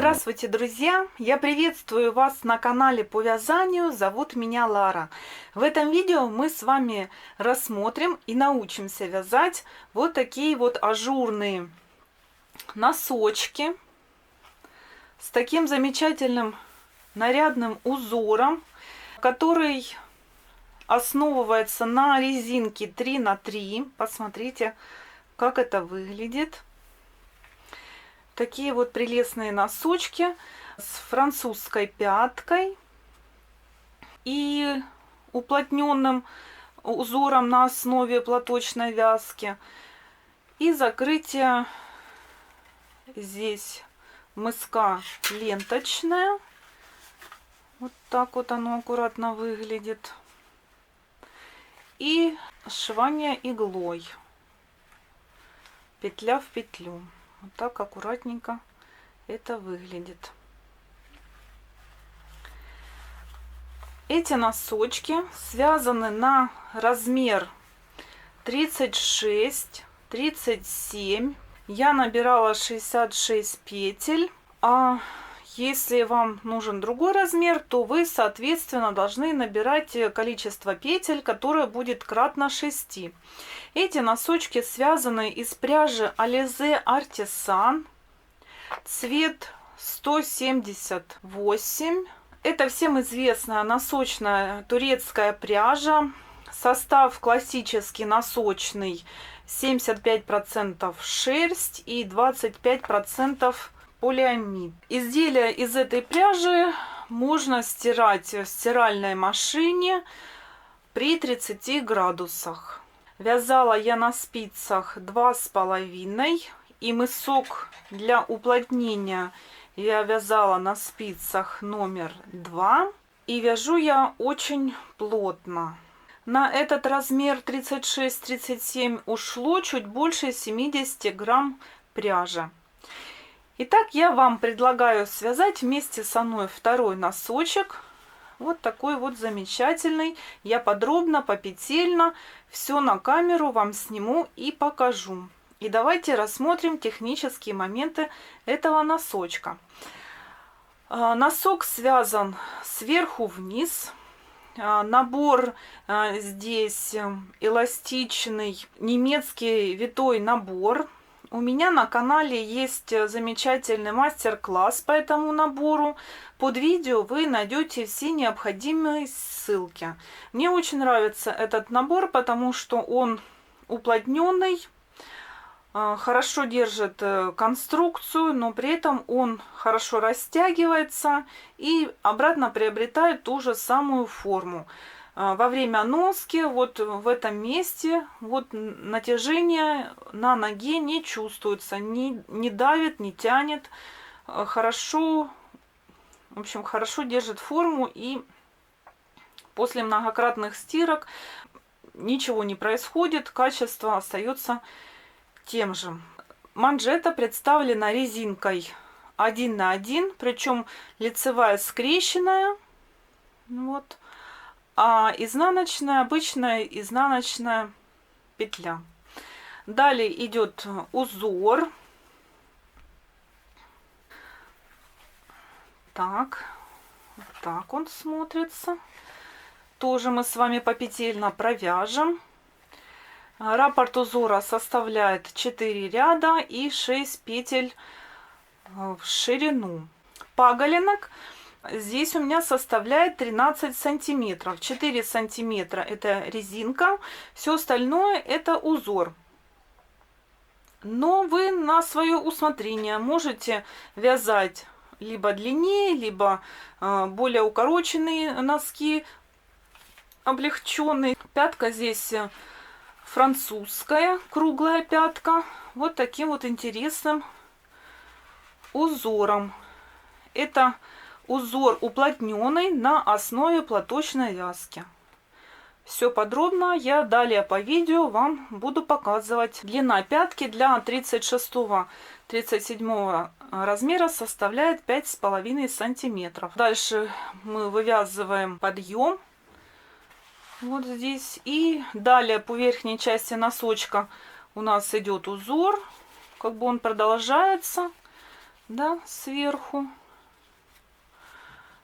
Здравствуйте, друзья! Я приветствую вас на канале по вязанию. Зовут меня Лара. В этом видео мы с вами рассмотрим и научимся вязать вот такие вот ажурные носочки с таким замечательным нарядным узором, который основывается на резинке 3×3. Посмотрите, как это выглядит. Такие вот прелестные носочки с французской пяткой и уплотненным узором на основе платочной вязки. И закрытие здесь мыска ленточная. Вот так вот оно аккуратно выглядит. И сшивание иглой. Петля в петлю. Вот так аккуратненько это выглядит. Эти носочки связаны на размер 36-37. Я набирала 66 петель. А если вам нужен другой размер, то вы, соответственно, должны набирать количество петель, которое будет кратно 6. Эти носочки связаны из пряжи Alize Artisan, цвет 178. Это всем известная носочная турецкая пряжа. Состав классический носочный, 75% шерсть и 25% полиамид. Изделия из этой пряжи можно стирать в стиральной машине при 30 градусах. Вязала я на спицах 2,5, и мысок для уплотнения я вязала на спицах номер 2. И вяжу я очень плотно. На этот размер 36-37 ушло чуть больше 70 грамм пряжи. Итак, я вам предлагаю связать вместе со мной второй носочек. Вот такой вот замечательный. Я подробно, попетельно все на камеру вам сниму и покажу. И давайте рассмотрим технические моменты этого носочка. Носок связан сверху вниз. Набор здесь эластичный, немецкий витой набор. У меня на канале есть замечательный мастер-класс по этому набору. Под видео вы найдете все необходимые ссылки. Мне очень нравится этот набор, потому что он уплотненный, хорошо держит конструкцию, но при этом он хорошо растягивается и обратно приобретает ту же самую форму. Во время носки вот в этом месте вот натяжение на ноге не чувствуется, не давит, не тянет, хорошо, в общем, хорошо держит форму, и после многократных стирок ничего не происходит, качество остается тем же. Манжета представлена резинкой 1×1, причем лицевая скрещенная, вот. А изнаночная, обычная изнаночная петля. Далее идет узор. Так, вот так он смотрится. Тоже мы с вами попетельно провяжем. Раппорт узора составляет 4 ряда и 6 петель в ширину. Паголинок здесь у меня составляет 13 сантиметров. 4 сантиметра это резинка, все остальное это узор. Но вы на свое усмотрение можете вязать либо длиннее, либо более укороченные носки, облегченные. Пятка здесь французская, круглая пятка, вот таким вот интересным узором. Это узор уплотненный на основе платочной вязки. Все подробно я далее по видео вам буду показывать. Длина пятки для 36-37 размера составляет 5,5 сантиметров. Дальше мы вывязываем подъем. Вот здесь. И далее по верхней части носочка у нас идет узор. Как бы он продолжается. да, сверху.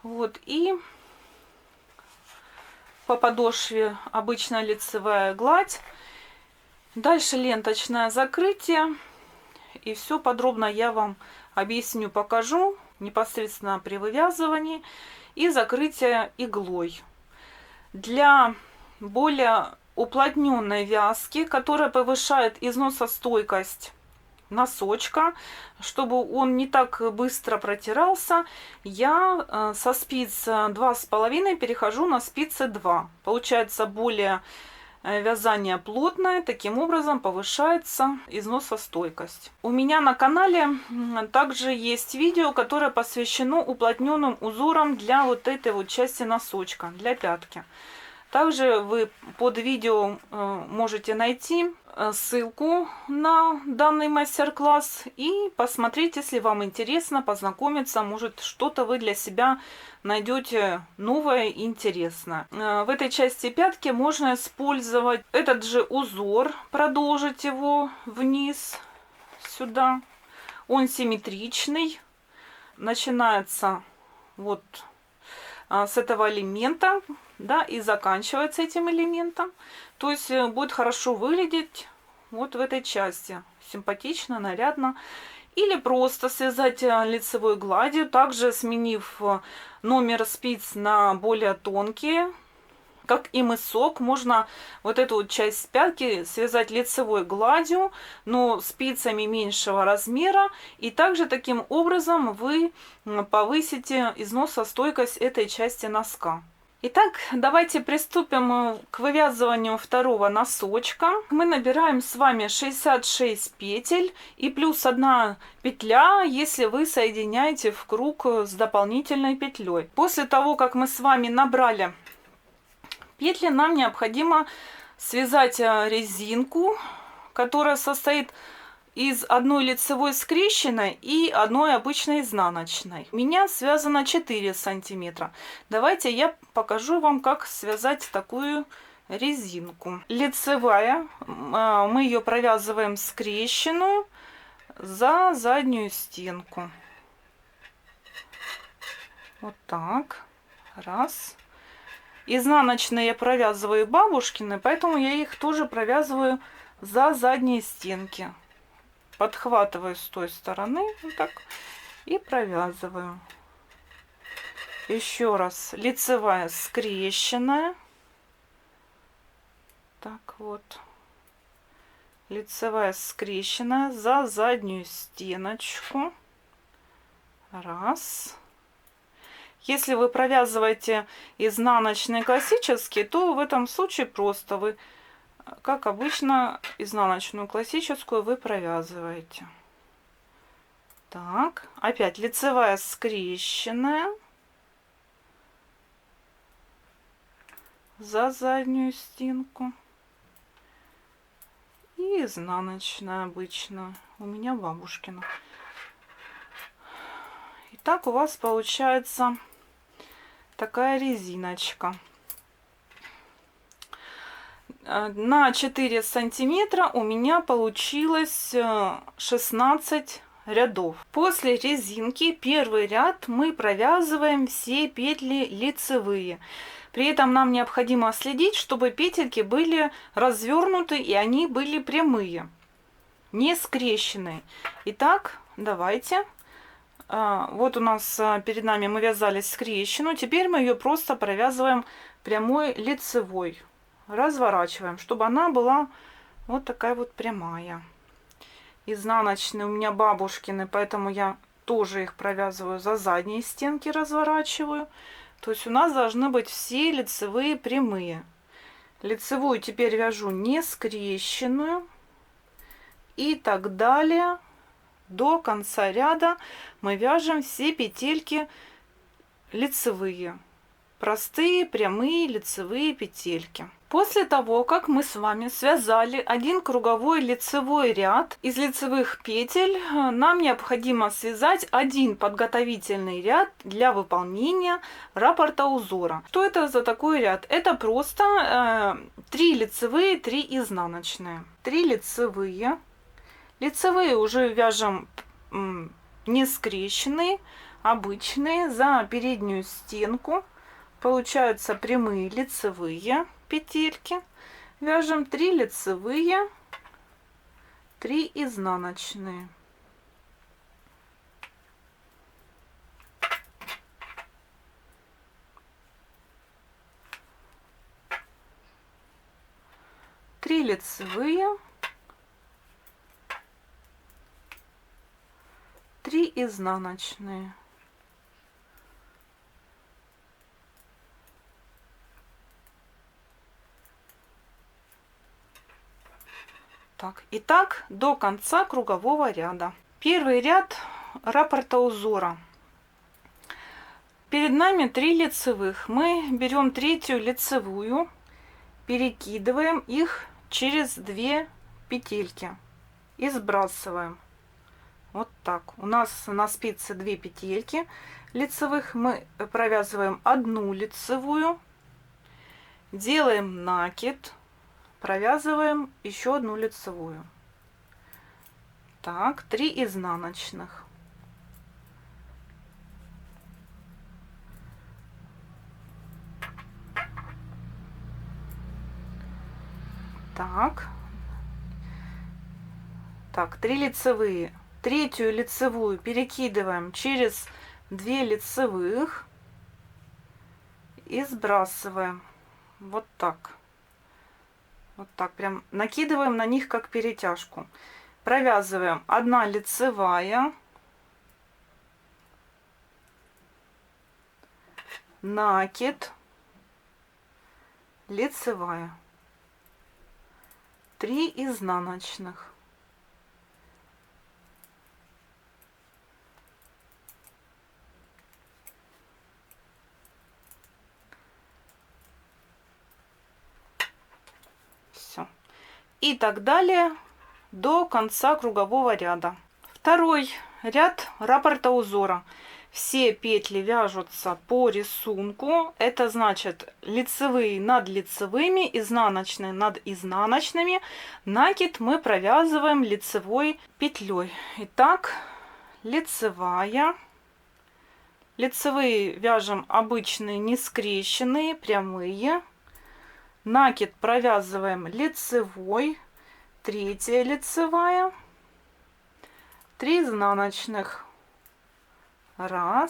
Вот, и по подошве обычная лицевая гладь. Дальше ленточное закрытие. И все подробно я вам объясню, покажу непосредственно при вывязывании и закрытие иглой. Для более уплотненной вязки, которая повышает износостойкость носочка, чтобы он не так быстро протирался, я со спиц 2,5 перехожу на спицы 2. Получается более вязание плотное, таким образом повышается износостойкость. У меня на канале также есть видео, которое посвящено уплотненным узорам для вот этой вот части носочка, для пятки. Также вы под видео можете найти ссылку на данный мастер-класс и посмотреть, если вам интересно, познакомиться, может что-то вы для себя найдете новое и интересное. В этой части пятки можно использовать этот же узор, продолжить его вниз сюда. Он симметричный, начинается вот с этого элемента, да, и заканчивается этим элементом. То есть будет хорошо выглядеть вот в этой части. Симпатично, нарядно. Или просто связать лицевой гладью, также сменив номер спиц на более тонкие. Как и мысок, можно вот эту вот часть пятки связать лицевой гладью, но спицами меньшего размера. И также таким образом вы повысите износостойкость этой части носка. Итак, давайте приступим к вывязыванию второго носочка. Мы набираем с вами 66 петель и плюс 1 петля, если вы соединяете в круг с дополнительной петлей. После того, как мы с вами набрали петли, нам необходимо связать резинку, которая состоит из одной лицевой скрещенной и одной обычной изнаночной. У меня связано 4 сантиметра. Давайте я покажу вам, как связать такую резинку. Лицевая, мы ее провязываем скрещенную за заднюю стенку. Вот так. Раз. Изнаночные я провязываю бабушкины, поэтому я их тоже провязываю за задние стенки. Подхватываю с той стороны вот так и провязываю. Еще раз. Лицевая скрещенная. Так вот. Лицевая скрещенная за заднюю стеночку. Раз. Если вы провязываете изнаночные классические, то в этом случае просто вы, как обычно, изнаночную классическую вы провязываете. Так, опять лицевая скрещенная за заднюю стенку и изнаночная обычная, у меня бабушкина. Итак, у вас получается такая резиночка. На 4 сантиметра у меня получилось 16 рядов. После резинки первый ряд мы провязываем все петли лицевые. При этом нам необходимо следить, чтобы петельки были развернуты и они были прямые, не скрещенные. Итак, давайте. Вот у нас перед нами мы вязали скрещенную. Теперь мы ее просто провязываем прямой лицевой. Разворачиваем, чтобы она была вот такая вот прямая. Изнаночные у меня бабушкины, поэтому я тоже их провязываю за задние стенки, разворачиваю. То есть у нас должны быть все лицевые прямые. Лицевую теперь вяжу не скрещенную. И так далее. До конца ряда мы вяжем все петельки лицевые. Простые, прямые, лицевые петельки. После того, как мы с вами связали один круговой лицевой ряд из лицевых петель, нам необходимо связать один подготовительный ряд для выполнения раппорта узора. Что это за такой ряд? Это просто 3 лицевые, 3 изнаночные. 3 лицевые. Лицевые уже вяжем не скрещенные, обычные, за переднюю стенку. Получаются прямые лицевые петельки. Вяжем 3 лицевые, 3 изнаночные. Три лицевые, 3 изнаночные. Так, и так до конца кругового ряда. Первый ряд раппорта узора. Перед нами 3 лицевых. Мы берем третью лицевую, перекидываем их через 2 петельки и сбрасываем. Вот так. У нас на спице 2 петельки лицевых. Мы провязываем 1 лицевую, делаем накид, провязываем еще 1 лицевую. Так, 3 изнаночных. Так, 3 лицевые. Третью лицевую перекидываем через 2 лицевых и сбрасываем. Вот так. Вот так прям накидываем на них как перетяжку. Провязываем 1 лицевая, накид, лицевая, 3 изнаночных. Все. И так далее до конца кругового ряда. Второй ряд раппорта узора. Все петли вяжутся по рисунку. Это значит лицевые над лицевыми, изнаночные над изнаночными. Накид мы провязываем лицевой петлей. Итак, лицевая. Лицевые вяжем обычные, не скрещенные, прямые. Накид провязываем лицевой, 3 лицевая, 3 изнаночных. 1,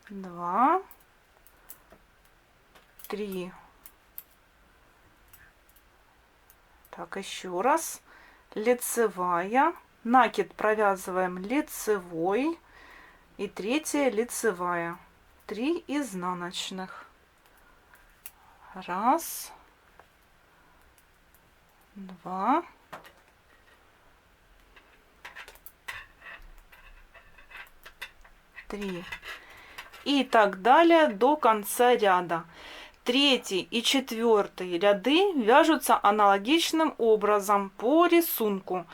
2, 3. Так, еще раз. Лицевая, накид провязываем лицевой и 3 лицевая, 3 изнаночных. 1, 2, 3. И так далее до конца ряда. 3 и 4 ряды вяжутся аналогичным образом по рисунку.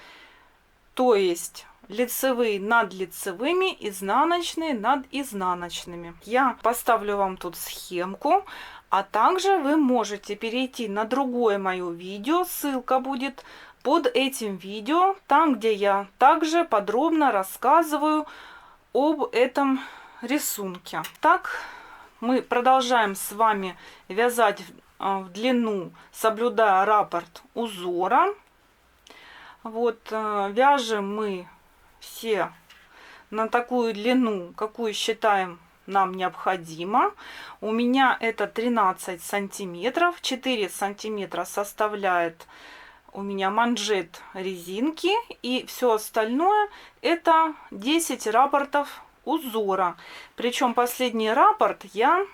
То есть лицевые над лицевыми, изнаночные над изнаночными. Я поставлю вам тут схемку, а также вы можете перейти на другое мое видео. Ссылка будет под этим видео, там, где я также подробно рассказываю об этом рисунке. Так, мы продолжаем с вами вязать в длину, соблюдая раппорт узора. Вот, вяжем мы все на такую длину, какую считаем нам необходимо. У меня это 13 сантиметров. 4 сантиметра составляет у меня манжет резинки, и все остальное это 10 раппортов узора. Причем последний раппорт я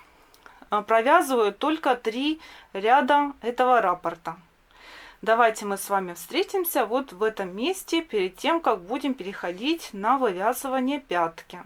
провязываю только 3 ряда этого раппорта. Давайте мы с вами встретимся вот в этом месте перед тем, как будем переходить на вывязывание пятки.